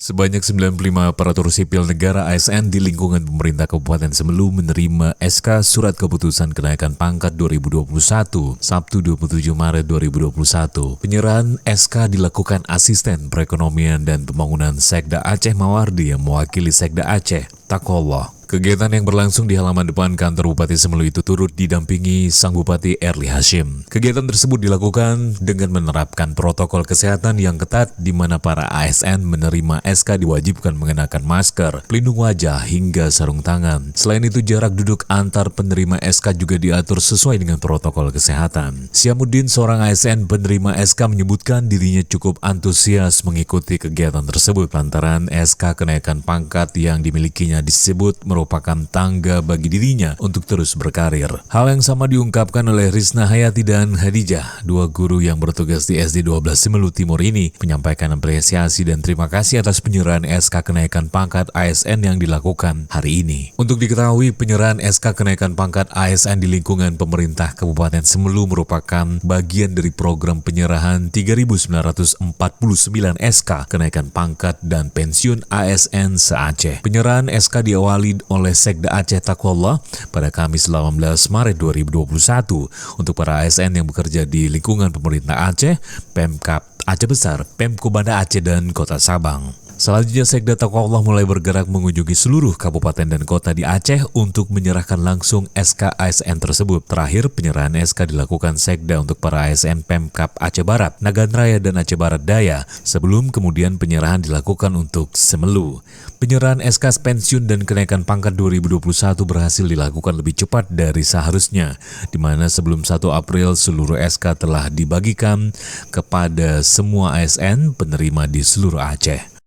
Sebanyak 95 aparatur sipil negara ASN di lingkungan pemerintah Kabupaten Semelu menerima SK Surat Keputusan Kenaikan Pangkat 2021, Sabtu 27 Maret 2021. Penyerahan SK dilakukan Asisten Perekonomian dan Pembangunan Sekda Aceh Mawardi yang mewakili Sekda Aceh, Takollah. Kegiatan yang berlangsung di halaman depan kantor Bupati Semelu itu turut didampingi Sang Bupati Erli Hashim. Kegiatan tersebut dilakukan dengan menerapkan protokol kesehatan yang ketat di mana para ASN menerima SK diwajibkan mengenakan masker, pelindung wajah hingga sarung tangan. Selain itu jarak duduk antar penerima SK juga diatur sesuai dengan protokol kesehatan. Syamuddin, seorang ASN penerima SK, menyebutkan dirinya cukup antusias mengikuti kegiatan tersebut lantaran SK kenaikan pangkat yang dimilikinya disebut merupakan tangga bagi dirinya untuk terus berkarir. Hal yang sama diungkapkan oleh Rizna Hayati dan Hadijah, dua guru yang bertugas di SD 12 Semelu Timur ini, menyampaikan apresiasi dan terima kasih atas penyerahan SK kenaikan pangkat ASN yang dilakukan hari ini. Untuk diketahui, penyerahan SK kenaikan pangkat ASN di lingkungan pemerintah Kabupaten Semelu merupakan bagian dari program penyerahan 3.949 SK kenaikan pangkat dan pensiun ASN se-Aceh. Penyerahan SK diawali oleh Sekda Aceh Takollah pada Kamis 18 Maret 2021 untuk para ASN yang bekerja di lingkungan pemerintah Aceh, Pemkab Aceh Besar, Pemko Banda Aceh, dan Kota Sabang. Selanjutnya, Sekda Takollah mulai bergerak mengunjungi seluruh kabupaten dan kota di Aceh untuk menyerahkan langsung SK ASN tersebut. Terakhir, penyerahan SK dilakukan Sekda untuk para ASN Pemkab Aceh Barat, Nagan Raya, dan Aceh Barat Daya, sebelum kemudian penyerahan dilakukan untuk Semelu. Penyerahan SK pensiun dan kenaikan pangkat 2021 berhasil dilakukan lebih cepat dari seharusnya, di mana sebelum 1 April seluruh SK telah dibagikan kepada semua ASN penerima di seluruh Aceh.